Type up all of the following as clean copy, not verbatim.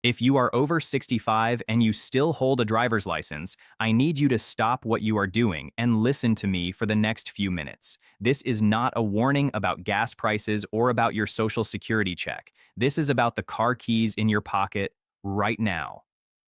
If you are over 65 and you still hold a driver's license, I need you to stop what you are doing and listen to me for the next few minutes. This is not a warning about gas prices or about your social security check. This is about the car keys in your pocket right now.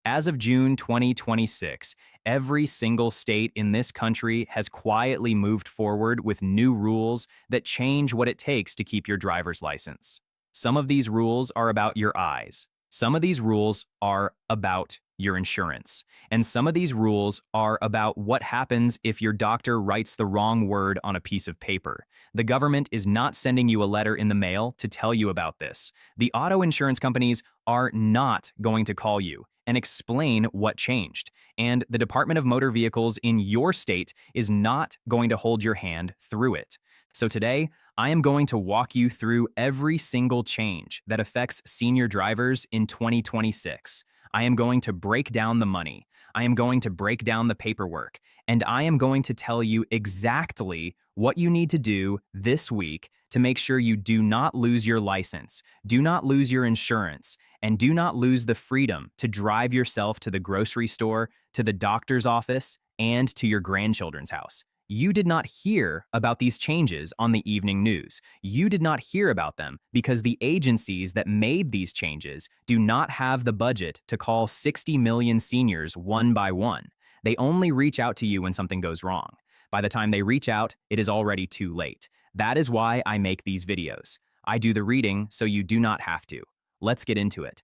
As of June 2026, every single state in this country has quietly moved forward with new rules that change what it takes to keep your driver's license. Some of these rules are about your eyes. Some of these rules are about your insurance. And some of these rules are about what happens if your doctor writes the wrong word on a piece of paper. The government is not sending you a letter in the mail to tell you about this. The auto insurance companies are not going to call you and explain what changed. And the Department of Motor Vehicles in your state is not going to hold your hand through it. So today, I am going to walk you through every single change that affects senior drivers in 2026. I am going to break down the money. I am going to break down the paperwork. And I am going to tell you exactly what you need to do this week to make sure you do not lose your license, do not lose your insurance, and do not lose the freedom to drive yourself to the grocery store, to the doctor's office, and to your grandchildren's house. You did not hear about these changes on the evening news. You did not hear about them because the agencies that made these changes do not have the budget to call 60 million seniors one by one. They only reach out to you when something goes wrong. By the time they reach out, it is already too late. That is why I make these videos. I do the reading so you do not have to. Let's get into it.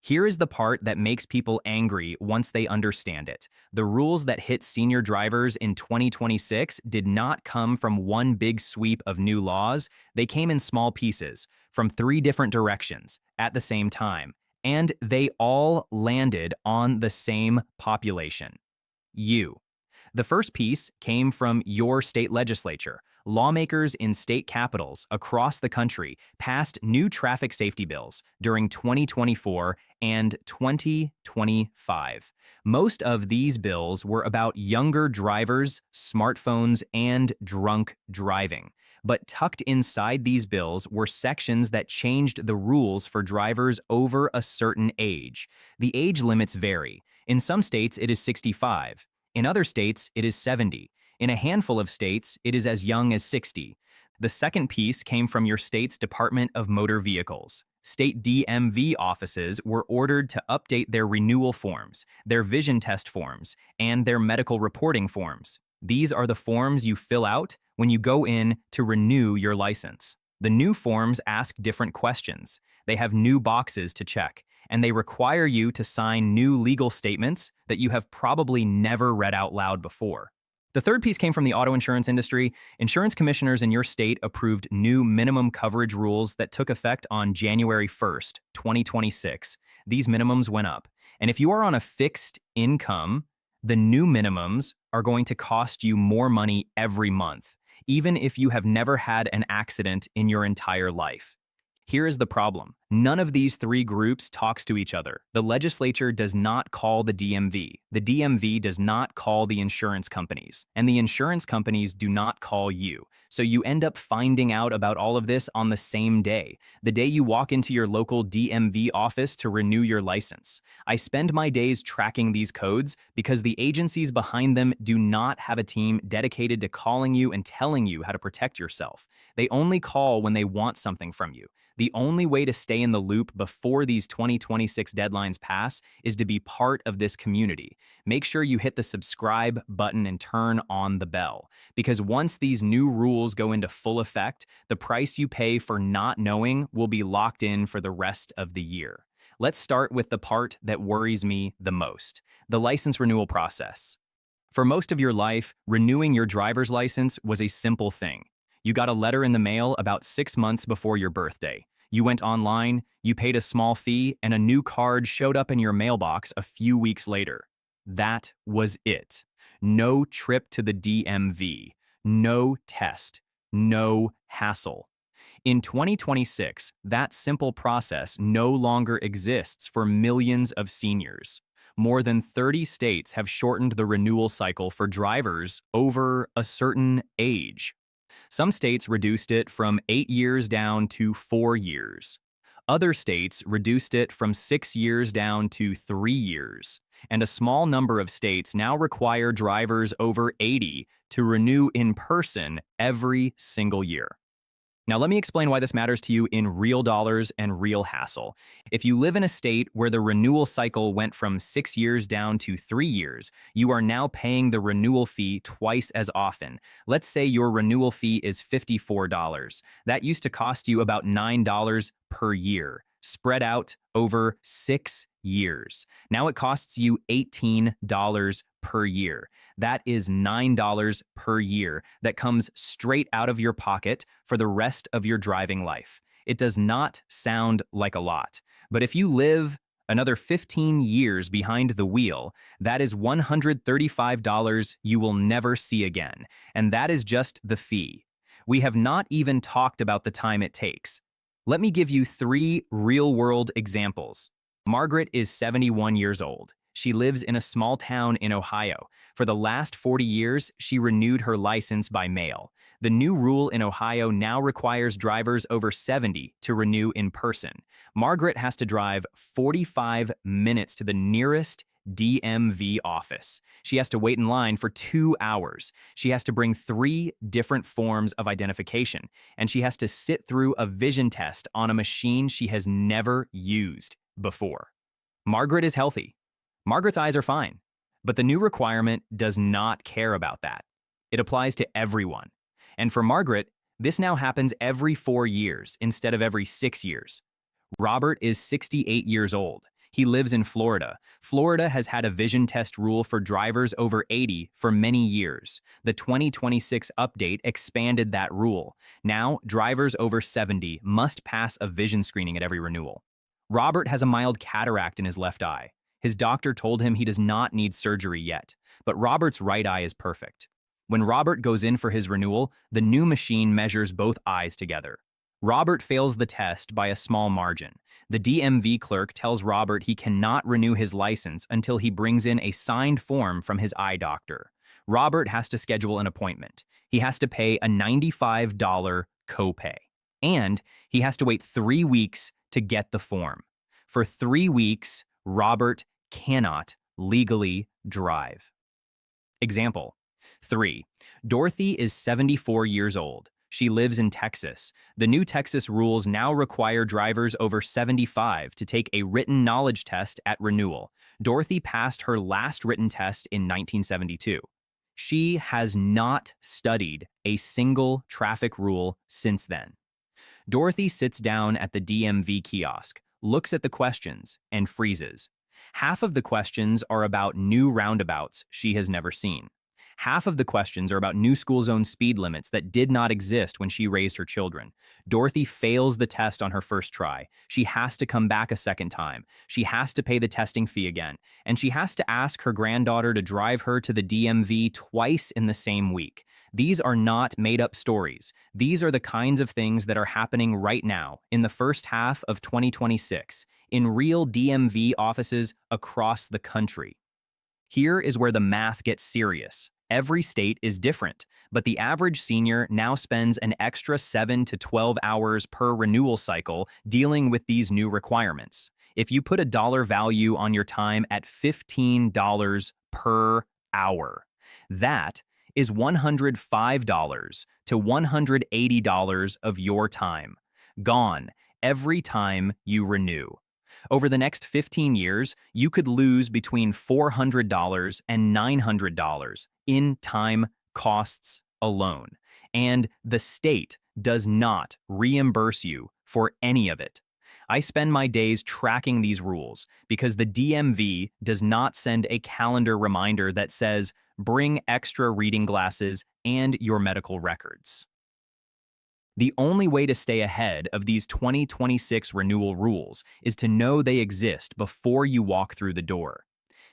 Here is the part that makes people angry once they understand it. The rules that hit senior drivers in 2026 did not come from one big sweep of new laws. They came in small pieces from 3 different directions at the same time, and they all landed on the same population: you. The first piece came from your state legislature. Lawmakers in state capitals across the country passed new traffic safety bills during 2024 and 2025. Most of these bills were about younger drivers, smartphones, and drunk driving. But tucked inside these bills were sections that changed the rules for drivers over a certain age. The age limits vary. In some states, it is 65. In other states, it is 70. In a handful of states, it is as young as 60. The second piece came from your state's Department of Motor Vehicles. State DMV offices were ordered to update their renewal forms, their vision test forms, and their medical reporting forms. These are the forms you fill out when you go in to renew your license. The new forms ask different questions. They have new boxes to check, and they require you to sign new legal statements that you have probably never read out loud before. The third piece came from the auto insurance industry. Insurance commissioners in your state approved new minimum coverage rules that took effect on January 1st, 2026. These minimums went up. And if you are on a fixed income, the new minimums are going to cost you more money every month, even if you have never had an accident in your entire life. Here is the problem. None of these 3 groups talks to each other. The legislature does not call the DMV. The DMV does not call the insurance companies. And the insurance companies do not call you. So you end up finding out about all of this on the same day, the day you walk into your local DMV office to renew your license. I spend my days tracking these codes because the agencies behind them do not have a team dedicated to calling you and telling you how to protect yourself. They only call when they want something from you. The only way to stay in the loop before these 2026 deadlines pass is to be part of this community. Make sure you hit the subscribe button and turn on the bell, because once these new rules go into full effect, the price you pay for not knowing will be locked in for the rest of the year. Let's start with the part that worries me the most: the license renewal process. For most of your life, renewing your driver's license was a simple thing. You got a letter in the mail about 6 months before your birthday. You went online, you paid a small fee, and a new card showed up in your mailbox a few weeks later. That was it. No trip to the DMV, no test, no hassle. In 2026, that simple process no longer exists for millions of seniors. More than 30 states have shortened the renewal cycle for drivers over a certain age. Some states reduced it from 8 years down to 4 years. Other states reduced it from 6 years down to 3 years. And a small number of states now require drivers over 80 to renew in person every single year. Now, let me explain why this matters to you in real dollars and real hassle. If you live in a state where the renewal cycle went from 6 years down to 3 years, you are now paying the renewal fee twice as often. Let's say your renewal fee is $54. That used to cost you about $9 per year, spread out over 6 years. Now it costs you $18 per year. That is $9 per year that comes straight out of your pocket for the rest of your driving life. It does not sound like a lot, but if you live another 15 years behind the wheel, that is $135 you will never see again, and that is just the fee. We have not even talked about the time it takes. Let me give you 3 real-world examples. Margaret is 71 years old. She lives in a small town in Ohio. For the last 40 years, she renewed her license by mail. The new rule in Ohio now requires drivers over 70 to renew in person. Margaret has to drive 45 minutes to the nearest DMV office. She has to wait in line for 2 hours. She has to bring 3 different forms of identification, and she has to sit through a vision test on a machine she has never used before. Margaret is healthy. Margaret's eyes are fine, but the new requirement does not care about that. It applies to everyone. And for Margaret, this now happens every 4 years instead of every 6 years. Robert is 68 years old. He lives in Florida. Florida has had a vision test rule for drivers over 80 for many years. The 2026 update expanded that rule. Now, drivers over 70 must pass a vision screening at every renewal. Robert has a mild cataract in his left eye. His doctor told him he does not need surgery yet, but Robert's right eye is perfect. When Robert goes in for his renewal, the new machine measures both eyes together. Robert fails the test by a small margin. The DMV clerk tells Robert he cannot renew his license until he brings in a signed form from his eye doctor. Robert has to schedule an appointment. He has to pay a $95 copay. And he has to wait 3 weeks to get the form. For 3 weeks, Robert cannot legally drive. Example 3. Dorothy is 74 years old. She lives in Texas. The new Texas rules now require drivers over 75 to take a written knowledge test at renewal. Dorothy passed her last written test in 1972. She has not studied a single traffic rule since then. Dorothy sits down at the DMV kiosk, looks at the questions, and freezes. Half of the questions are about new roundabouts she has never seen. Half of the questions are about new school zone speed limits that did not exist when she raised her children. Dorothy fails the test on her first try. She has to come back a second time. She has to pay the testing fee again. And she has to ask her granddaughter to drive her to the DMV twice in the same week. These are not made-up stories. These are the kinds of things that are happening right now in the first half of 2026 in real DMV offices across the country. Here is where the math gets serious. Every state is different, but the average senior now spends an extra 7 to 12 hours per renewal cycle dealing with these new requirements. If you put a dollar value on your time at $15 per hour, that is $105 to $180 of your time, gone every time you renew. Over the next 15 years, you could lose between $400 and $900 in time costs alone, and the state does not reimburse you for any of it. I spend my days tracking these rules because the DMV does not send a calendar reminder that says, bring extra reading glasses and your medical records. The only way to stay ahead of these 2026 renewal rules is to know they exist before you walk through the door.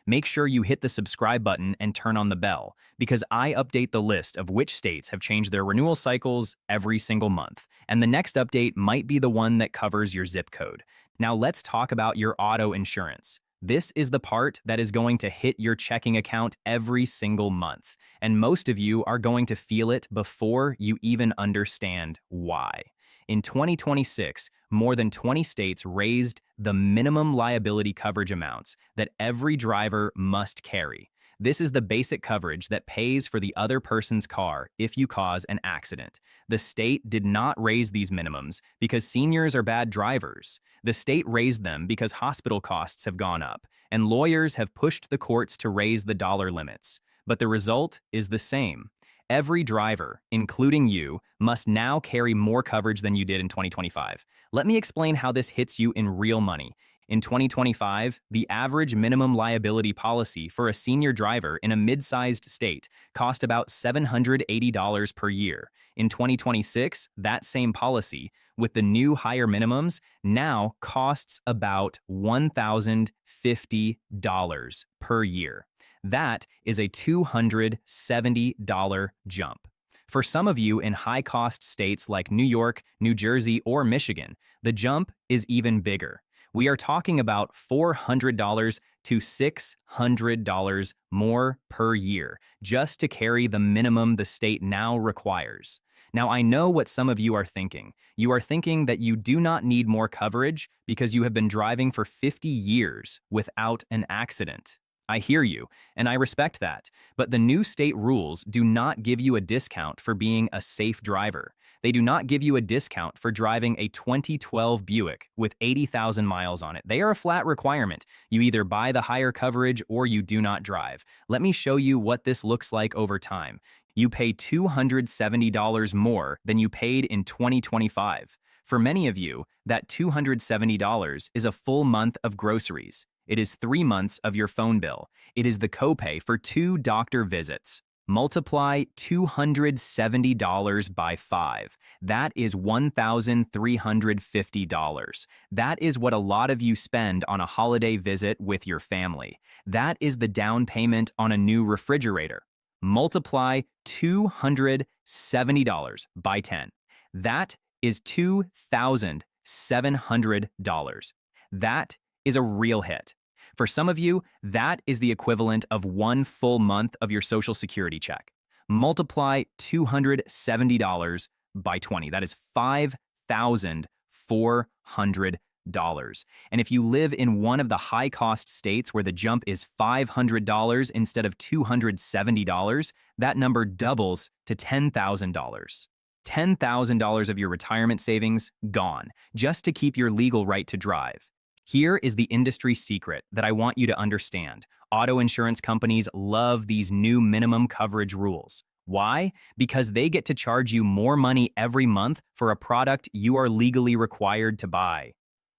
Make sure you hit the subscribe button and turn on the bell, because I update the list of which states have changed their renewal cycles every single month, and the next update might be the one that covers your zip code. Now let's talk about your auto insurance. This is the part that is going to hit your checking account every single month, and most of you are going to feel it before you even understand why. In 2026, more than 20 states raised the minimum liability coverage amounts that every driver must carry. This is the basic coverage that pays for the other person's car if you cause an accident. The state did not raise these minimums because seniors are bad drivers. The state raised them because hospital costs have gone up, and lawyers have pushed the courts to raise the dollar limits. But the result is the same. Every driver, including you, must now carry more coverage than you did in 2025. Let me explain how this hits you in real money. In 2025, the average minimum liability policy for a senior driver in a mid-sized state cost about $780 per year. In 2026, that same policy, with the new higher minimums, now costs about $1,050 per year. That is a $270 jump. For some of you in high-cost states like New York, New Jersey, or Michigan, the jump is even bigger. We are talking about $400 to $600 more per year just to carry the minimum the state now requires. Now, I know what some of you are thinking. You are thinking that you do not need more coverage because you have been driving for 50 years without an accident. I hear you, and I respect that, but the new state rules do not give you a discount for being a safe driver. They do not give you a discount for driving a 2012 Buick with 80,000 miles on it. They are a flat requirement. You either buy the higher coverage or you do not drive. Let me show you what this looks like over time. You pay $270 more than you paid in 2025. For many of you, that $270 is a full month of groceries. It is 3 months of your phone bill. It is the copay for 2 doctor visits. Multiply $270 by 5. That is $1,350. That is what a lot of you spend on a holiday visit with your family. That is the down payment on a new refrigerator. Multiply $270 by 10. That is $2,700. That is a real hit. For some of you, that is the equivalent of 1 full month of your Social Security check. Multiply $270 by 20. That is $5,400. And if you live in one of the high-cost states where the jump is $500 instead of $270, that number doubles to $10,000. $10,000 of your retirement savings gone, just to keep your legal right to drive. Here is the industry secret that I want you to understand. Auto insurance companies love these new minimum coverage rules. Why? Because they get to charge you more money every month for a product you are legally required to buy.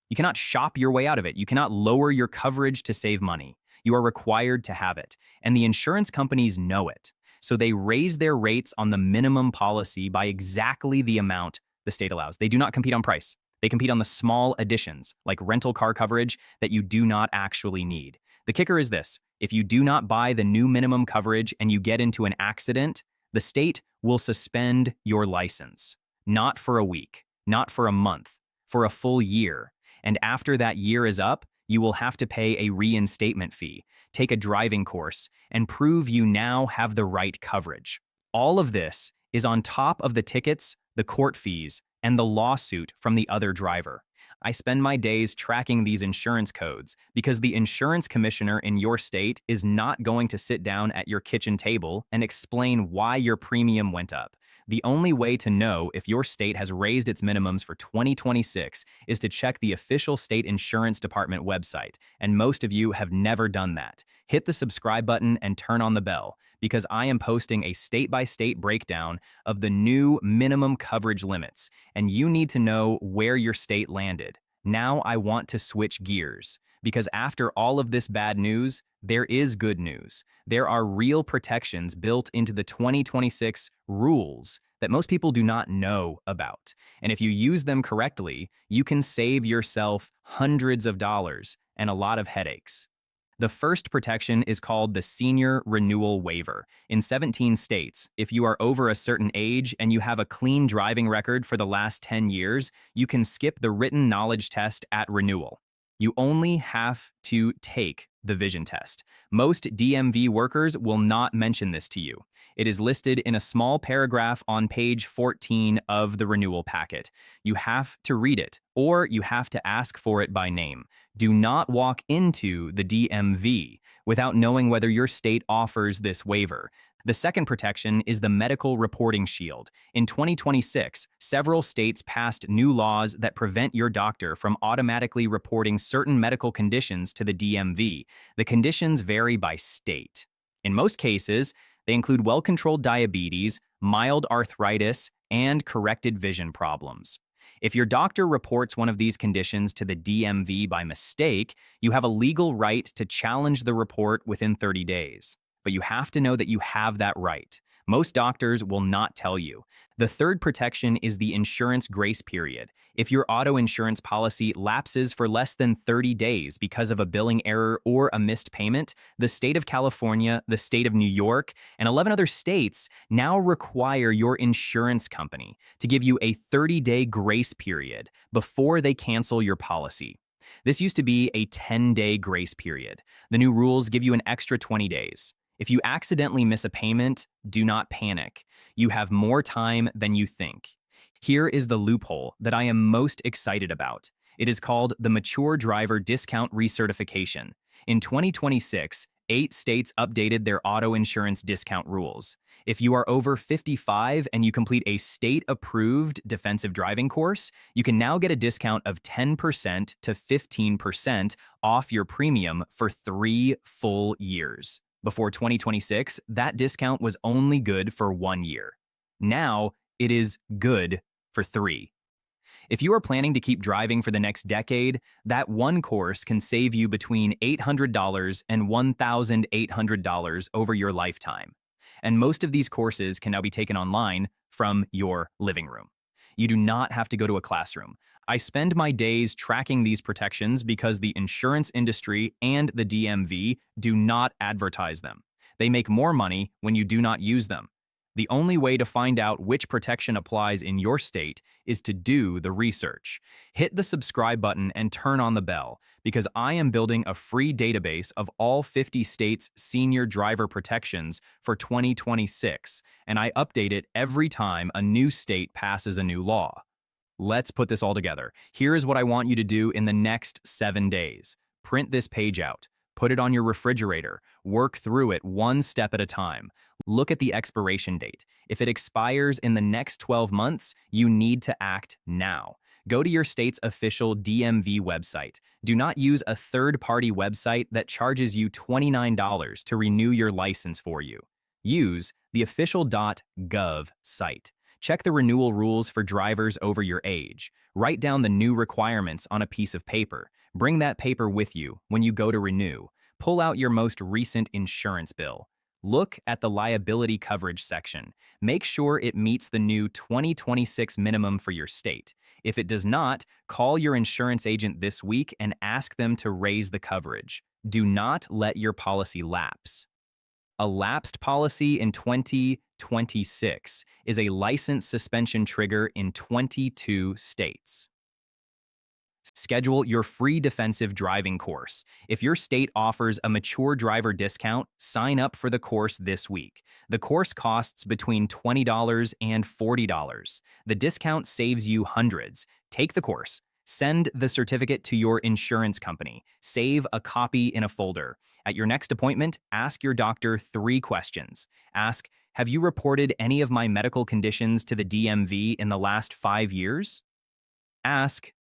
You cannot shop your way out of it. You cannot lower your coverage to save money. You are required to have it. And the insurance companies know it. So they raise their rates on the minimum policy by exactly the amount the state allows. They do not compete on price. They compete on the small additions, like rental car coverage, that you do not actually need. The kicker is this: if you do not buy the new minimum coverage and you get into an accident, the state will suspend your license. Not for a week, not for a month, for a full year. And after that year is up, you will have to pay a reinstatement fee, take a driving course, and prove you now have the right coverage. All of this is on top of the tickets, the court fees, and the lawsuit from the other driver. I spend my days tracking these insurance codes because the insurance commissioner in your state is not going to sit down at your kitchen table and explain why your premium went up. The only way to know if your state has raised its minimums for 2026 is to check the official state insurance department website, and most of you have never done that. Hit the subscribe button and turn on the bell, because I am posting a state-by-state breakdown of the new minimum coverage limits, and you need to know where your state landed. Now I want to switch gears, because after all of this bad news, there is good news. There are real protections built into the 2026 rules that most people do not know about. And if you use them correctly, you can save yourself hundreds of dollars and a lot of headaches. The first protection is called the Senior Renewal Waiver. In 17 states, if you are over a certain age and you have a clean driving record for the last 10 years, you can skip the written knowledge test at renewal. You only have to take the vision test. Most DMV workers will not mention this to you. It is listed in a small paragraph on page 14 of the renewal packet. You have to read it, or you have to ask for it by name. Do not walk into the DMV without knowing whether your state offers this waiver. The second protection is the medical reporting shield. In 2026, several states passed new laws that prevent your doctor from automatically reporting certain medical conditions to the DMV. The conditions vary by state. In most cases, they include well-controlled diabetes, mild arthritis, and corrected vision problems. If your doctor reports one of these conditions to the DMV by mistake, you have a legal right to challenge the report within 30 days. But you have to know that you have that right. Most doctors will not tell you. The third protection is the insurance grace period. If your auto insurance policy lapses for less than 30 days because of a billing error or a missed payment, the state of California, the state of New York, and 11 other states now require your insurance company to give you a 30-day grace period before they cancel your policy. This used to be a 10-day grace period. The new rules give you an extra 20 days. If you accidentally miss a payment, do not panic. You have more time than you think. Here is the loophole that I am most excited about. It is called the Mature Driver Discount Recertification. In 2026, 8 states updated their auto insurance discount rules. If you are over 55 and you complete a state-approved defensive driving course, you can now get a discount of 10% to 15% off your premium for 3 full years. Before 2026, that discount was only good for 1 year. Now, it is good for 3. If you are planning to keep driving for the next decade, that one course can save you between $800 and $1,800 over your lifetime. And most of these courses can now be taken online from your living room. You do not have to go to a classroom. I spend my days tracking these protections because the insurance industry and the DMV do not advertise them. They make more money when you do not use them. The only way to find out which protection applies in your state is to do the research. Hit the subscribe button and turn on the bell, because I am building a free database of all 50 states' senior driver protections for 2026, and I update it every time a new state passes a new law. Let's put this all together. Here is what I want you to do in the next 7 days. Print this page out. Put it on your refrigerator. Work through it one step at a time. Look at the expiration date. If it expires in the next 12 months, you need to act now. Go to your state's official DMV website. Do not use a third-party website that charges you $29 to renew your license for you. Use the official.gov site. Check the renewal rules for drivers over your age. Write down the new requirements on a piece of paper. Bring that paper with you when you go to renew. Pull out your most recent insurance bill. Look at the liability coverage section. Make sure it meets the new 2026 minimum for your state. If it does not, call your insurance agent this week and ask them to raise the coverage. Do not let your policy lapse. A lapsed policy in 2026 is a license suspension trigger in 22 states. Schedule your free defensive driving course. If your state offers a mature driver discount, sign up for the course this week. The course costs between $20 and $40. The discount saves you hundreds. Take the course. Send the certificate to your insurance company. Save a copy in a folder. At your next appointment, ask your doctor 3 questions. Ask, have you reported any of my medical conditions to the DMV in the last 5 years? Ask,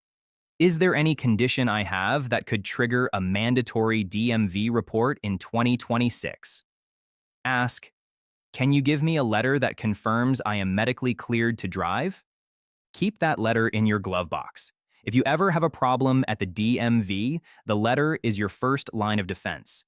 is there any condition I have that could trigger a mandatory DMV report in 2026? Ask, can you give me a letter that confirms I am medically cleared to drive? Keep that letter in your glove box. If you ever have a problem at the DMV, the letter is your first line of defense.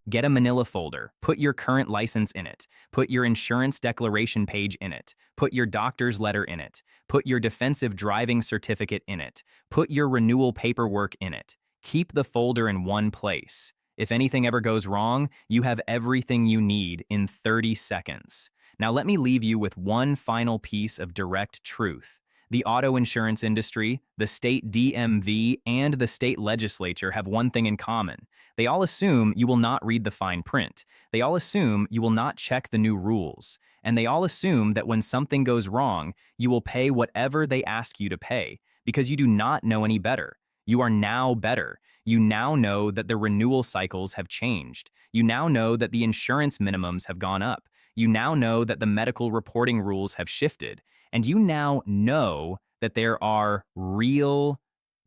Get a manila folder, put your current license in it, put your insurance declaration page in it, put your doctor's letter in it, put your defensive driving certificate in it, put your renewal paperwork in it. Keep the folder in one place. If anything ever goes wrong, you have everything you need in 30 seconds. Now let me leave you with one final piece of direct truth. The auto insurance industry, the state DMV, and the state legislature have one thing in common. They all assume you will not read the fine print. They all assume you will not check the new rules. And they all assume that when something goes wrong, you will pay whatever they ask you to pay because you do not know any better. You are now better. You now know that the renewal cycles have changed. You now know that the insurance minimums have gone up. You now know that the medical reporting rules have shifted. And you now know that there are real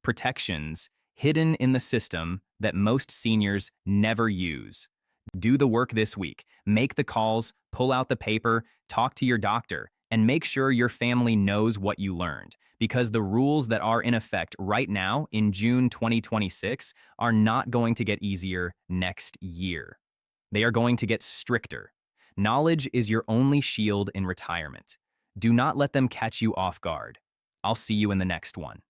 protections hidden in the system that most seniors never use. Do the work this week. Make the calls, pull out the paper, talk to your doctor, and make sure your family knows what you learned. Because the rules that are in effect right now in June 2026 are not going to get easier next year. They are going to get stricter. Knowledge is your only shield in retirement. Do not let them catch you off guard. I'll see you in the next one.